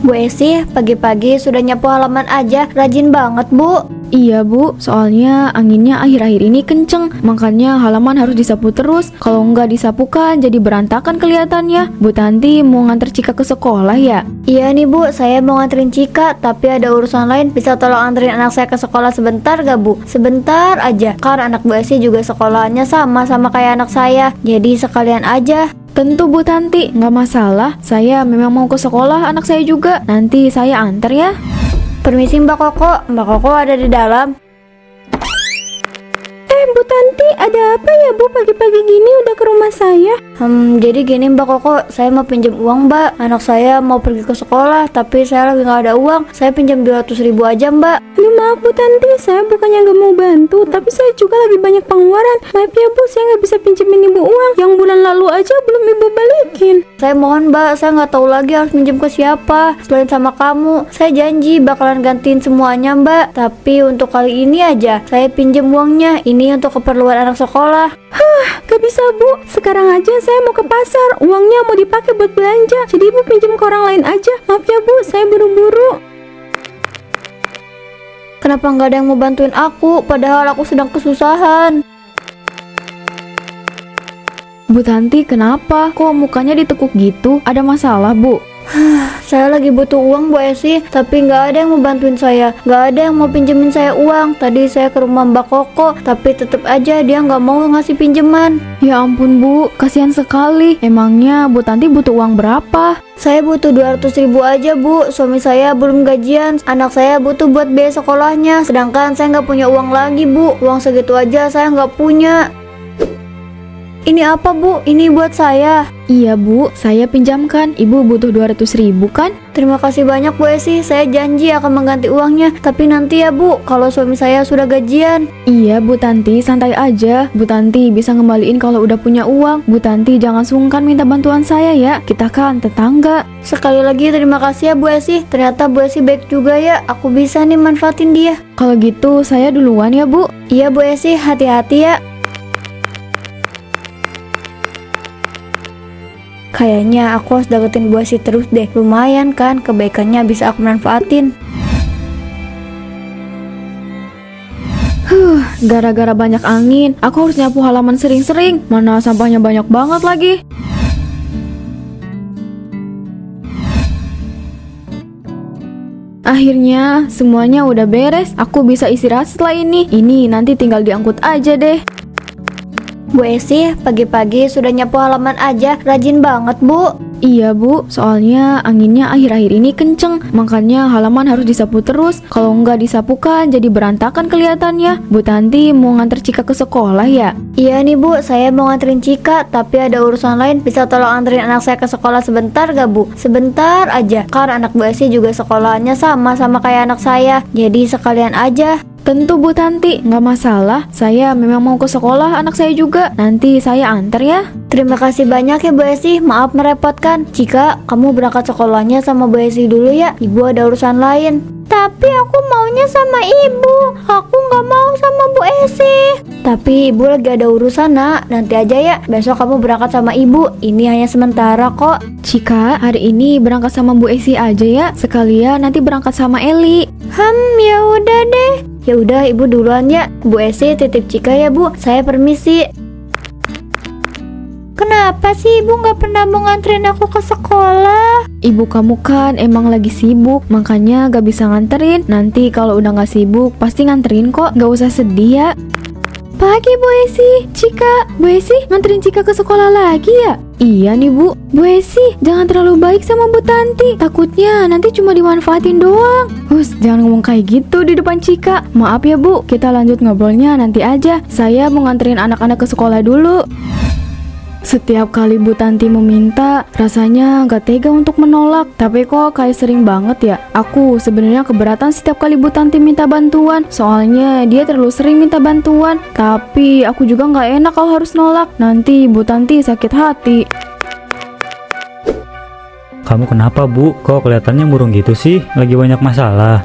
Bu Esi, pagi-pagi sudah nyapu halaman aja, rajin banget Bu. Iya Bu, soalnya anginnya akhir-akhir ini kenceng, makanya halaman harus disapu terus. Kalau nggak disapu kan jadi berantakan kelihatannya. Bu Tanti mau nganter Cika ke sekolah ya? Iya nih Bu, saya mau nganterin Cika, tapi ada urusan lain. Bisa tolong anterin anak saya ke sekolah sebentar gak Bu? Sebentar aja, kan anak Bu Esi juga sekolahnya sama kayak anak saya. Jadi sekalian aja. Tentu Bu Tanti, nggak masalah. Saya memang mau ke sekolah anak saya juga. Nanti saya antar ya. Permisi Mbak Koko, Mbak Koko ada di dalam. Bu Tanti, ada apa ya Bu pagi-pagi gini udah ke rumah saya? Jadi gini Mbak Koko, saya mau pinjam uang Mbak. Anak saya mau pergi ke sekolah, tapi saya lagi nggak ada uang. Saya pinjam 200.000 aja Mbak. Aduh maaf Bu Tanti, saya bukannya nggak mau bantu, tapi saya juga lagi banyak pengeluaran. Maaf ya Bu, saya nggak bisa pinjemin Ibu uang. Yang bulan lalu aja belum Ibu balikin. Saya mohon Mbak, saya nggak tahu lagi harus minjem ke siapa selain sama kamu. Saya janji bakalan gantiin semuanya Mbak. Tapi untuk kali ini aja, saya pinjam uangnya. Ini untuk keperluan anak sekolah. Gak bisa Bu, sekarang aja saya mau ke pasar. Uangnya mau dipakai buat belanja. Jadi Ibu pinjam ke orang lain aja. Maaf ya Bu, saya buru-buru. Kenapa nggak ada yang mau bantuin aku, padahal aku sedang kesusahan? Bu Tanti, kenapa? Kok mukanya ditekuk gitu? Ada masalah Bu? Saya lagi butuh uang Bu Esi, tapi nggak ada yang mau bantuin saya. Nggak ada yang mau pinjemin saya uang. Tadi saya ke rumah Mbak Koko, tapi tetap aja dia nggak mau ngasih pinjaman. Ya ampun Bu, kasihan sekali. Emangnya Bu Tanti butuh uang berapa? Saya butuh 200.000 aja Bu. Suami saya belum gajian. Anak saya butuh buat biaya sekolahnya. Sedangkan saya nggak punya uang lagi Bu. Uang segitu aja saya nggak punya. Ini apa Bu? Ini buat saya. Iya Bu, saya pinjamkan. Ibu butuh 200.000 kan? Terima kasih banyak Bu Esi. Saya janji akan mengganti uangnya. Tapi nanti ya Bu, kalau suami saya sudah gajian. Iya Bu Tanti, santai aja. Bu Tanti bisa ngembaliin kalau udah punya uang. Bu Tanti jangan sungkan minta bantuan saya ya. Kita kan tetangga. Sekali lagi terima kasih ya Bu Esi. Ternyata Bu Esi baik juga ya. Aku bisa nih manfaatin dia. Kalau gitu saya duluan ya Bu. Iya Bu Esi, hati-hati ya. Kayaknya aku harus dapetin Bu Esi terus deh. Lumayan kan, kebaikannya bisa aku manfaatin. Gara-gara banyak angin, aku harus nyapu halaman sering-sering. Mana sampahnya banyak banget lagi. Akhirnya semuanya udah beres. Aku bisa istirahat setelah ini. Ini nanti tinggal diangkut aja deh. Bu Esi, pagi-pagi sudah nyapu halaman aja, rajin banget Bu. Iya Bu, soalnya anginnya akhir-akhir ini kenceng, makanya halaman harus disapu terus. Kalau nggak disapu kan jadi berantakan kelihatannya. Bu Tanti mau nganter Cika ke sekolah ya? Iya nih Bu, saya mau nganterin Cika, tapi ada urusan lain. Bisa tolong anterin anak saya ke sekolah sebentar gak Bu? Sebentar aja, kan anak Bu Esi juga sekolahnya sama kayak anak saya. Jadi sekalian aja. Tentu Bu Tanti, nggak masalah. Saya memang mau ke sekolah anak saya juga. Nanti saya antar ya. Terima kasih banyak ya Bu Esi, maaf merepotkan. Cika, kamu berangkat sekolahnya sama Bu Esi dulu ya. Ibu ada urusan lain. Tapi aku maunya sama ibu. Aku nggak mau sama Bu Esi. Tapi ibu lagi ada urusan nak. Nanti aja ya, besok kamu berangkat sama ibu. Ini hanya sementara kok. Cika, hari ini berangkat sama Bu Esi aja ya. Sekalian nanti berangkat sama Eli. Ya udah deh. Ya udah ibu duluan ya. Bu Esi titip Cika ya Bu. Saya permisi. Kenapa sih ibu nggak pernah mau nganterin aku ke sekolah? Ibu kamu kan emang lagi sibuk, makanya gak bisa nganterin. Nanti kalau udah gak sibuk, pasti nganterin kok. Gak usah sedih ya. Pagi Bu Esi, Cika. Bu Esi nganterin Cika ke sekolah lagi ya? Iya nih Bu. Bu Esi jangan terlalu baik sama Bu Tanti. Takutnya nanti cuma dimanfaatin doang. Jangan ngomong kayak gitu di depan Cika. Maaf ya Bu, kita lanjut ngobrolnya nanti aja. Saya mau nganterin anak-anak ke sekolah dulu. Setiap kali Bu Tanti meminta, rasanya gak tega untuk menolak. Tapi kok kayak sering banget ya. Aku sebenarnya keberatan setiap kali Bu Tanti minta bantuan. Soalnya dia terlalu sering minta bantuan. Tapi aku juga gak enak kalau harus nolak. Nanti Bu Tanti sakit hati. Kamu kenapa Bu? Kok kelihatannya murung gitu sih? Lagi banyak masalah?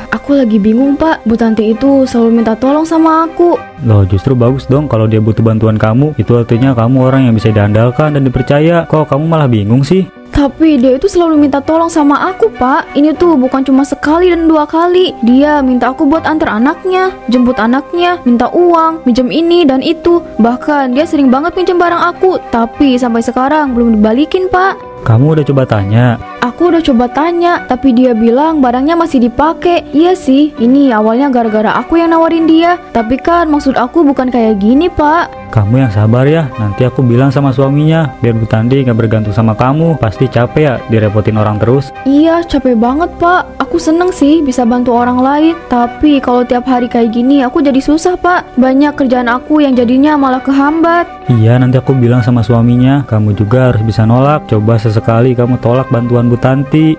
Aku lagi bingung Pak. Bu Tanti itu selalu minta tolong sama aku. Loh justru bagus dong kalau dia butuh bantuan kamu. Itu artinya kamu orang yang bisa diandalkan dan dipercaya. Kok kamu malah bingung sih? Tapi dia itu selalu minta tolong sama aku, Pak. Ini tuh bukan cuma sekali dan 2 kali. Dia minta aku buat antar anaknya, jemput anaknya, minta uang, minjem ini dan itu. Bahkan dia sering banget minjem barang aku, tapi sampai sekarang belum dibalikin, Pak. Kamu udah coba tanya? Aku udah coba tanya, tapi dia bilang barangnya masih dipakai. Iya sih, ini awalnya gara-gara aku yang nawarin dia. Tapi kan maksud aku bukan kayak gini, Pak. Kamu yang sabar ya, nanti aku bilang sama suaminya, biar Bu Tanti gak bergantung sama kamu. Pasti capek ya, direpotin orang terus. Iya, capek banget, Pak. Aku seneng sih bisa bantu orang lain. Tapi kalau tiap hari kayak gini, aku jadi susah, Pak. Banyak kerjaan aku yang jadinya malah kehambat. Iya, nanti aku bilang sama suaminya, kamu juga harus bisa nolak. Coba sesekali kamu tolak bantuan Bu Tanti.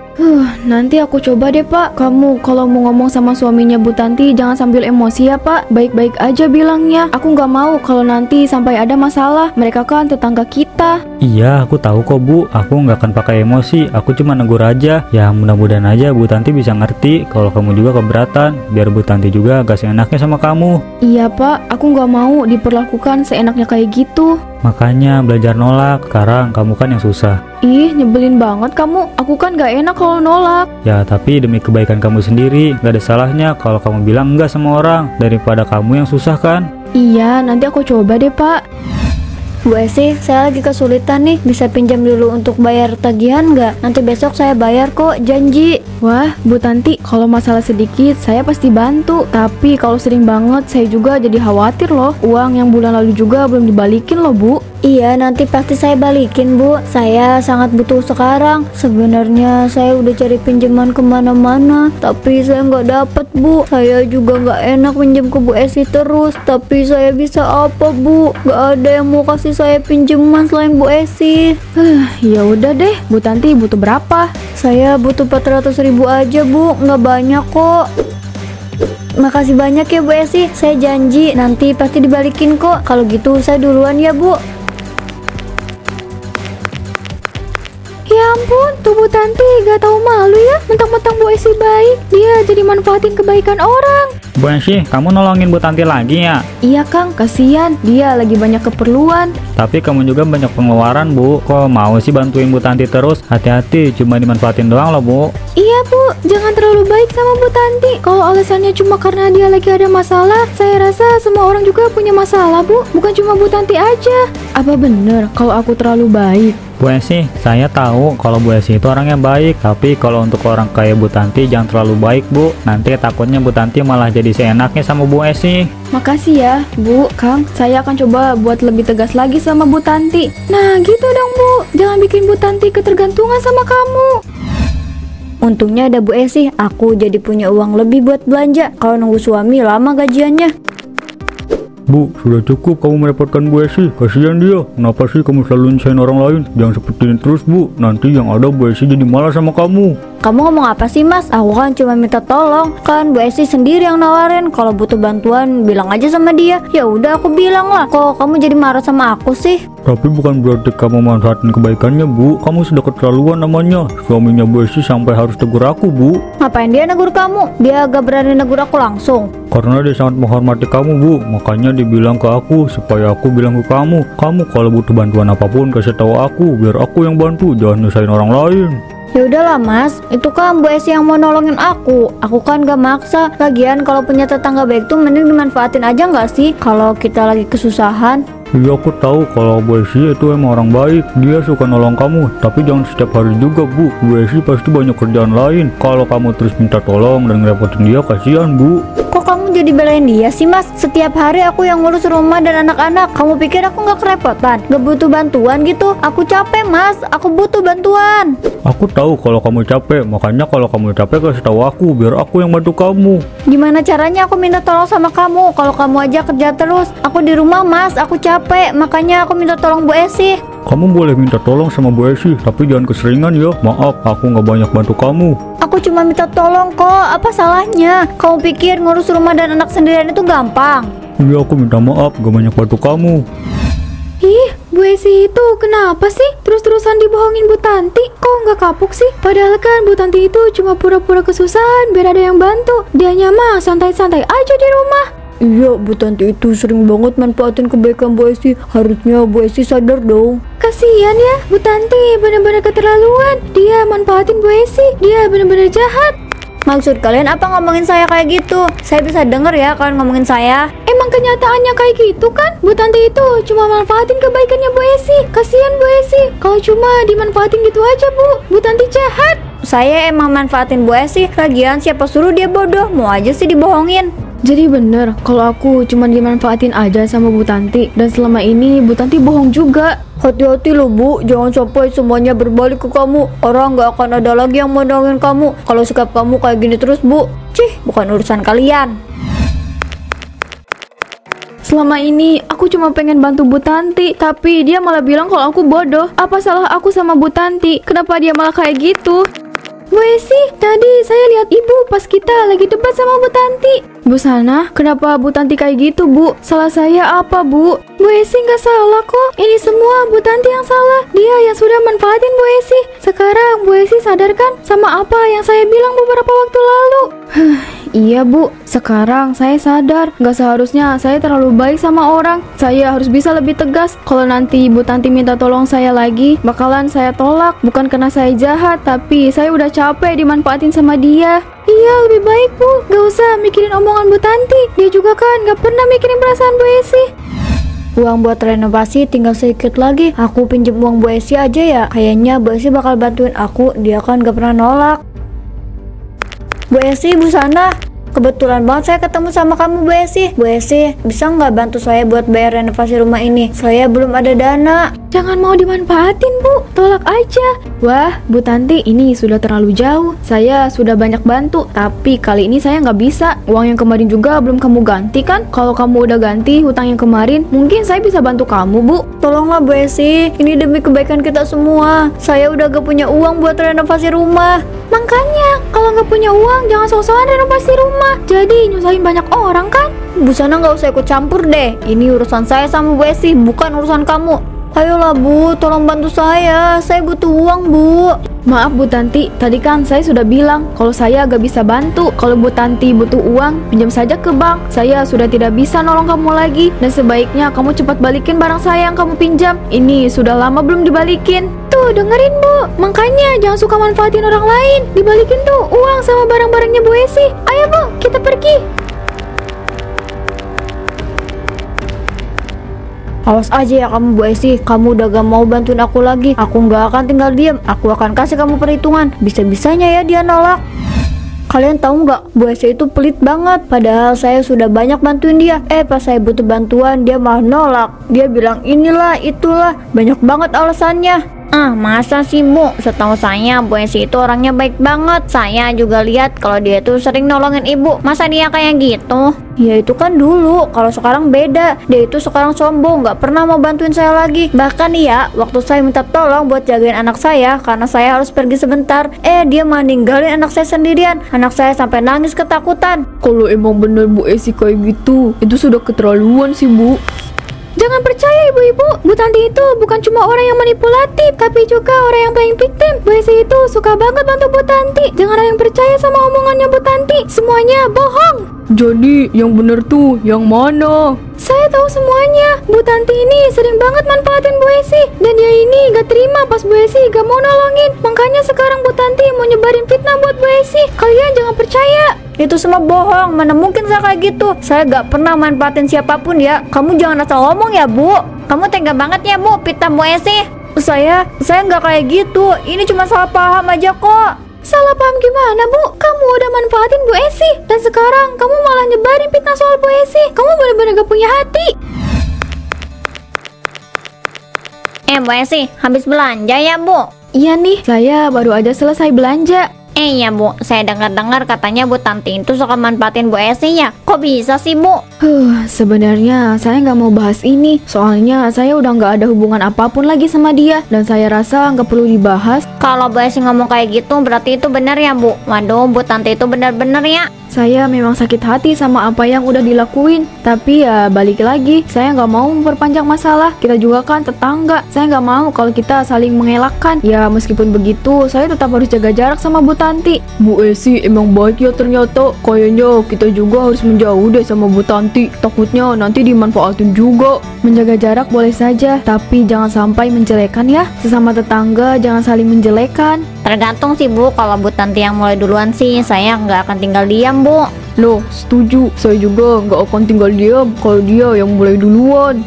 Nanti aku coba deh, Pak. Kamu kalau mau ngomong sama suaminya Bu Tanti, jangan sambil emosi ya, Pak. Baik-baik aja bilangnya. Aku nggak mau kalau nanti sampai ada masalah. Mereka kan tetangga kita. Iya, aku tahu kok Bu. Aku nggak akan pakai emosi. Aku cuma negur aja. Ya mudah-mudahan aja Bu Tanti bisa ngerti kalau kamu juga keberatan. Biar Bu Tanti juga gak seenaknya sama kamu. Iya, Pak. Aku nggak mau diperlakukan seenaknya kayak gitu. Makanya belajar nolak. Sekarang kamu kan yang susah. Ih, nyebelin banget kamu. Aku kan gak enak kalau nolak. Ya tapi demi kebaikan kamu sendiri, gak ada salahnya kalau kamu bilang enggak sama orang daripada kamu yang susah kan. Iya, nanti aku coba deh, Pak. Bu Esi, saya lagi kesulitan nih. Bisa pinjam dulu untuk bayar tagihan nggak? Nanti besok saya bayar kok, janji. Wah, Bu Tanti, kalau masalah sedikit saya pasti bantu. Tapi kalau sering banget saya juga jadi khawatir loh. Uang yang bulan lalu juga belum dibalikin loh, Bu. Iya, nanti pasti saya balikin, Bu. Saya sangat butuh sekarang. Sebenarnya saya udah cari pinjaman kemana-mana, tapi saya nggak dapet, Bu. Saya juga nggak enak pinjam ke Bu Esi terus. Tapi saya bisa apa, Bu? Nggak ada yang mau kasih saya pinjaman selain Bu Esi. Ya udah deh, Bu Tanti butuh berapa? Saya butuh 400.000 aja, Bu. Nggak banyak kok. Makasih banyak ya Bu Esi. Saya janji nanti pasti dibalikin kok. Kalau gitu saya duluan ya, Bu. Ya ampun, tuh Bu Tanti gak tahu malu ya. Mentang-mentang Bu Esi baik, dia jadi manfaatin kebaikan orang. Bu Esi, kamu nolongin Bu Tanti lagi ya? Iya Kang, kasihan. Dia lagi banyak keperluan. Tapi kamu juga banyak pengeluaran, Bu. Kok mau sih bantuin Bu Tanti terus? Hati-hati, cuma dimanfaatin doang loh, Bu. Iya Bu, jangan terlalu baik sama Bu Tanti. Kalau alasannya cuma karena dia lagi ada masalah, saya rasa semua orang juga punya masalah, Bu. Bukan cuma Bu Tanti aja. Apa bener kalau aku terlalu baik? Bu Esi, saya tahu kalau Bu Esi itu orang yang baik. Tapi kalau untuk orang kayak Bu Tanti jangan terlalu baik, Bu. Nanti takutnya Bu Tanti malah jadi seenaknya sama Bu Esi. Makasih ya, Bu, Kang. Saya akan coba buat lebih tegas lagi sama Bu Tanti. Nah, gitu dong, Bu. Jangan bikin Bu Tanti ketergantungan sama kamu. Untungnya ada Bu Esi, aku jadi punya uang lebih buat belanja. Kalau nunggu suami lama gajiannya. Bu, sudah cukup kamu merepotkan Bu Esi. Kasihan dia. Kenapa sih kamu selalu nyusahin orang lain? Jangan seperti ini terus, Bu. Nanti yang ada Bu Esi jadi malah sama kamu. Kamu ngomong apa sih, Mas? Aku kan cuma minta tolong. Kan Bu Esi sendiri yang nawarin. Kalau butuh bantuan bilang aja sama dia. Ya udah aku bilang lah. Kok kamu jadi marah sama aku sih? Tapi bukan berarti kamu manfaatin kebaikannya, Bu. Kamu sudah keterlaluan namanya. Suaminya Bu Esi sampai harus tegur aku, Bu. Ngapain dia negur kamu? Dia gak berani negur aku langsung. Karena dia sangat menghormati kamu, Bu. Makanya dia bilang ke aku supaya aku bilang ke kamu. Kamu kalau butuh bantuan apapun kasih tahu aku, biar aku yang bantu. Jangan nyusahin orang lain. Ya udahlah Mas, itu kan Bu Esi yang mau nolongin aku. Aku kan gak maksa. Lagian kalau punya tetangga baik tuh mending dimanfaatin aja gak sih? Kalau kita lagi kesusahan. Iya, aku tahu kalau Bu Esi itu emang orang baik. Dia suka nolong kamu. Tapi jangan setiap hari juga, Bu. Bu Esi pasti banyak kerjaan lain. Kalau kamu terus minta tolong dan ngerepotin dia, kasihan, Bu. Kok kamu jadi belain dia sih, Mas? Setiap hari aku yang ngurus rumah dan anak-anak. Kamu pikir aku gak kerepotan? Gak butuh bantuan gitu? Aku capek, Mas. Aku butuh bantuan. Aku tahu kalau kamu capek. Makanya kalau kamu capek kasih tahu aku, biar aku yang bantu kamu. Gimana caranya aku minta tolong sama kamu? Kalau kamu aja kerja terus. Aku di rumah, Mas. Aku capek. Makanya aku minta tolong Bu Esi. Kamu boleh minta tolong sama Bu Esi, tapi jangan keseringan ya. Maaf, aku nggak banyak bantu kamu. Aku cuma minta tolong kok. Apa salahnya? Kamu pikir ngurus rumah dan anak sendirian itu gampang? Iya, aku minta maaf, gak banyak bantu kamu. Ih, Bu Esi itu kenapa sih terus-terusan dibohongin Bu Tanti? Kok nggak kapok sih? Padahal kan Bu Tanti itu cuma pura-pura kesusahan biar ada yang bantu. Dianya mah santai-santai aja di rumah. Iya, Bu Tanti itu sering banget manfaatin kebaikan Bu Esi. Harusnya Bu Esi sadar dong. Kasihan ya, Bu Tanti benar-benar keterlaluan. Dia manfaatin Bu Esi. Dia benar-benar jahat. Maksud kalian apa ngomongin saya kayak gitu? Saya bisa denger ya kalian ngomongin saya. Emang kenyataannya kayak gitu kan? Bu Tanti itu cuma manfaatin kebaikannya Bu Esi. Kasihan Bu Esi. Kalau cuma dimanfaatin gitu aja, Bu. Bu Tanti jahat. Saya emang manfaatin Bu Esi. Lagian siapa suruh dia bodoh? Mau aja sih dibohongin. Jadi bener kalau aku cuma dimanfaatin aja sama Bu Tanti. Dan selama ini Bu Tanti bohong juga. Hati-hati loh Bu, jangan sampai semuanya berbalik ke kamu. Orang gak akan ada lagi yang mau nolongin kamu kalau sikap kamu kayak gini terus Bu. Bukan urusan kalian. Selama ini aku cuma pengen bantu Bu Tanti, tapi dia malah bilang kalau aku bodoh. Apa salah aku sama Bu Tanti? Kenapa dia malah kayak gitu? Bu Esi, tadi saya lihat ibu pas kita lagi debat sama Bu Tanti. Bu Sana, kenapa Bu Tanti kayak gitu, Bu? Salah saya apa, Bu? Bu Esi nggak salah kok. Ini semua Bu Tanti yang salah. Dia yang sudah manfaatin Bu Esi. Sekarang Bu Esi sadar kan sama apa yang saya bilang beberapa waktu lalu? Iya Bu, sekarang saya sadar. Gak seharusnya saya terlalu baik sama orang. Saya harus bisa lebih tegas. Kalau nanti Bu Tanti minta tolong saya lagi, bakalan saya tolak. Bukan karena saya jahat, tapi saya udah capek dimanfaatin sama dia. Iya, lebih baik Bu, gak usah mikirin omongan Bu Tanti. Dia juga kan gak pernah mikirin perasaan Bu Esi. Uang buat renovasi tinggal sedikit lagi. Aku pinjem uang Bu Esi aja ya. Kayaknya Bu Esi bakal bantuin aku. Dia kan gak pernah nolak. Bu Esi, Bu Sana, kebetulan banget saya ketemu sama kamu Bu Esi. Bu Esi, bisa nggak bantu saya buat bayar renovasi rumah ini? Saya belum ada dana. Jangan mau dimanfaatin Bu, tolak aja. Wah, Bu Tanti ini sudah terlalu jauh. Saya sudah banyak bantu, tapi kali ini saya nggak bisa. Uang yang kemarin juga belum kamu ganti kan? Kalau kamu udah ganti hutang yang kemarin, mungkin saya bisa bantu kamu Bu. Tolonglah Bu Esi, ini demi kebaikan kita semua. Saya udah gak punya uang buat renovasi rumah. Makanya, kalau nggak punya uang, jangan sok-sokan renovasi rumah. Jadi nyusahin banyak orang kan? Bu Sana nggak usah ikut campur deh. Ini urusan saya sama Bu Esi, bukan urusan kamu. Ayolah Bu, tolong bantu saya butuh uang Bu. Maaf Bu Tanti, tadi kan saya sudah bilang kalau saya gak bisa bantu. Kalau Bu Tanti butuh uang, pinjam saja ke bank. Saya sudah tidak bisa nolong kamu lagi. Dan sebaiknya kamu cepat balikin barang saya yang kamu pinjam. Ini sudah lama belum dibalikin. Tuh, dengerin Bu. Makanya jangan suka manfaatin orang lain. Dibalikin tuh uang sama barang-barangnya Bu Esi. Ayo Bu, kita pergi. Awas aja ya kamu Bu Esi, kamu udah gak mau bantuin aku lagi. Aku gak akan tinggal diam. Aku akan kasih kamu perhitungan. Bisa-bisanya ya dia nolak. Kalian tahu nggak, Bu Esi itu pelit banget. Padahal saya sudah banyak bantuin dia. Pas saya butuh bantuan, dia malah nolak. Dia bilang inilah, itulah. Banyak banget alasannya. Masa sih Bu? Setahu saya Bu Esi itu orangnya baik banget. Saya juga lihat kalau dia tuh sering nolongin ibu. Masa dia kayak gitu? Ya itu kan dulu, kalau sekarang beda. Dia itu sekarang sombong, gak pernah mau bantuin saya lagi. Bahkan ya, waktu saya minta tolong buat jagain anak saya karena saya harus pergi sebentar, dia malah ninggalin anak saya sendirian. Anak saya sampai nangis ketakutan. Kalau emang bener Bu Esi kayak gitu, itu sudah keterlaluan sih Bu. Jangan percaya ibu-ibu, Bu Tanti itu bukan cuma orang yang manipulatif, tapi juga orang yang paling victim. Bu Esi itu suka banget bantu Bu Tanti. Jangan ada yang percaya sama omongannya Bu Tanti. Semuanya bohong. Jadi yang bener tuh yang mana? Saya tahu semuanya. Bu Tanti ini sering banget manfaatin Bu Esi. Dan dia ini gak terima pas Bu Esi gak mau nolongin. Makanya sekarang Bu Tanti mau nyebarin fitnah buat Bu Esi. Kalian jangan percaya. Itu semua bohong, mana mungkin saya kayak gitu. Saya gak pernah manfaatin siapapun ya. Kamu jangan asal ngomong ya Bu. Kamu tega banget ya Bu, fitnah Bu Esi. Saya gak kayak gitu. Ini cuma salah paham aja kok. Salah paham gimana Bu? Kamu udah manfaatin Bu Esi. Dan sekarang kamu malah nyebarin fitnah soal Bu Esi. Kamu bener-bener gak punya hati. Bu Esi, habis belanja ya Bu? Iya nih, saya baru aja selesai belanja. Ya Bu, saya dengar-dengar katanya Bu Tanti itu suka manfaatin Bu Esi ya. Kok bisa sih Bu? Sebenarnya saya nggak mau bahas ini. Soalnya saya udah nggak ada hubungan apapun lagi sama dia. Dan saya rasa nggak perlu dibahas. Kalau Bu Esi ngomong kayak gitu berarti itu benar ya Bu? Waduh, Bu Tanti itu benar-benar ya. Saya memang sakit hati sama apa yang udah dilakuin. Tapi ya balik lagi, saya nggak mau memperpanjang masalah. Kita juga kan tetangga. Saya nggak mau kalau kita saling mengelakkan. Ya meskipun begitu, saya tetap harus jaga jarak sama Bu Tanti. Bu Esi emang baik ya ternyata. Kayaknya kita juga harus menjauh deh sama Bu Tanti. Takutnya nanti dimanfaatin juga. Menjaga jarak boleh saja, tapi jangan sampai menjelekan ya. Sesama tetangga jangan saling menjelekan. Tergantung sih Bu, kalau Bu Tanti yang mulai duluan sih saya nggak akan tinggal diam Bu. Loh, setuju. Saya juga nggak akan tinggal diam kalau dia yang mulai duluan.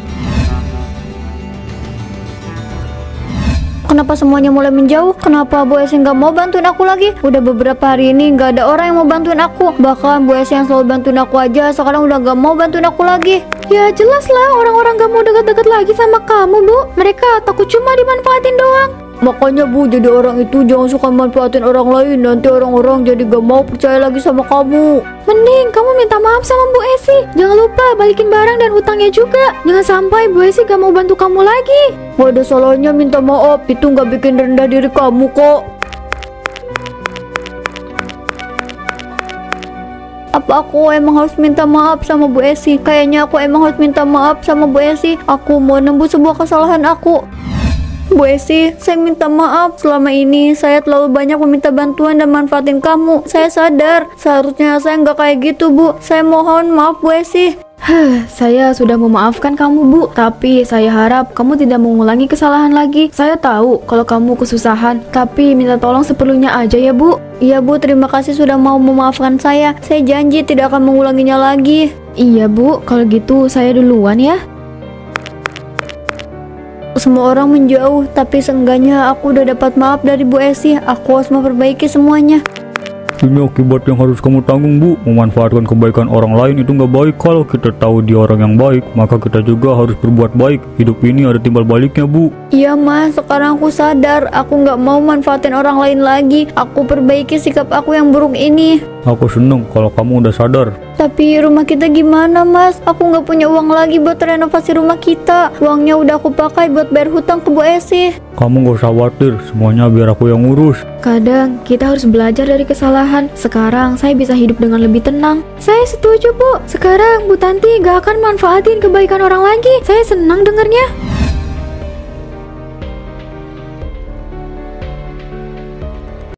Kenapa semuanya mulai menjauh? Kenapa Bu Esi nggak mau bantuin aku lagi? Udah beberapa hari ini nggak ada orang yang mau bantuin aku. Bahkan Bu Esi yang selalu bantuin aku aja sekarang udah nggak mau bantuin aku lagi. Ya jelas lah orang-orang gak mau deket-deket lagi sama kamu, Bu. Mereka takut cuma dimanfaatin doang. Makanya Bu, jadi orang itu jangan suka manfaatin orang lain. Nanti orang-orang jadi gak mau percaya lagi sama kamu. Mending kamu minta maaf sama Bu Esi. Jangan lupa balikin barang dan hutangnya juga. Jangan sampai Bu Esi gak mau bantu kamu lagi. Gak ada salahnya minta maaf. Itu gak bikin rendah diri kamu kok. Apa aku emang harus minta maaf sama Bu Esi? Kayaknya aku emang harus minta maaf sama Bu Esi. Aku mau nembus sebuah kesalahan aku. Bu Esi, saya minta maaf. Selama ini saya terlalu banyak meminta bantuan dan manfaatin kamu. Saya sadar, seharusnya saya nggak kayak gitu Bu. Saya mohon maaf Bu Esi. Saya sudah memaafkan kamu Bu, tapi saya harap kamu tidak mengulangi kesalahan lagi. Saya tahu kalau kamu kesusahan, tapi minta tolong seperlunya aja ya Bu. Iya Bu, terima kasih sudah mau memaafkan saya. Saya janji tidak akan mengulanginya lagi. Iya Bu, kalau gitu saya duluan ya. Semua orang menjauh, tapi seenggaknya aku udah dapat maaf dari Bu Esi. Aku harus memperbaiki semuanya. Ini akibat yang harus kamu tanggung Bu. Memanfaatkan kebaikan orang lain itu nggak baik. Kalau kita tahu dia orang yang baik, maka kita juga harus berbuat baik. Hidup ini ada timbal baliknya Bu. Iya Mas, sekarang aku sadar. Aku nggak mau manfaatin orang lain lagi. Aku perbaiki sikap aku yang buruk ini. Aku seneng kalau kamu udah sadar. Tapi rumah kita gimana Mas? Aku nggak punya uang lagi buat renovasi rumah kita. Uangnya udah aku pakai buat bayar hutang ke Bu Esi. Kamu gak usah khawatir, semuanya biar aku yang ngurus. Kadang kita harus belajar dari kesalahan. Sekarang saya bisa hidup dengan lebih tenang. Saya setuju Bu. Sekarang Bu Tanti gak akan manfaatin kebaikan orang lagi. Saya senang dengernya.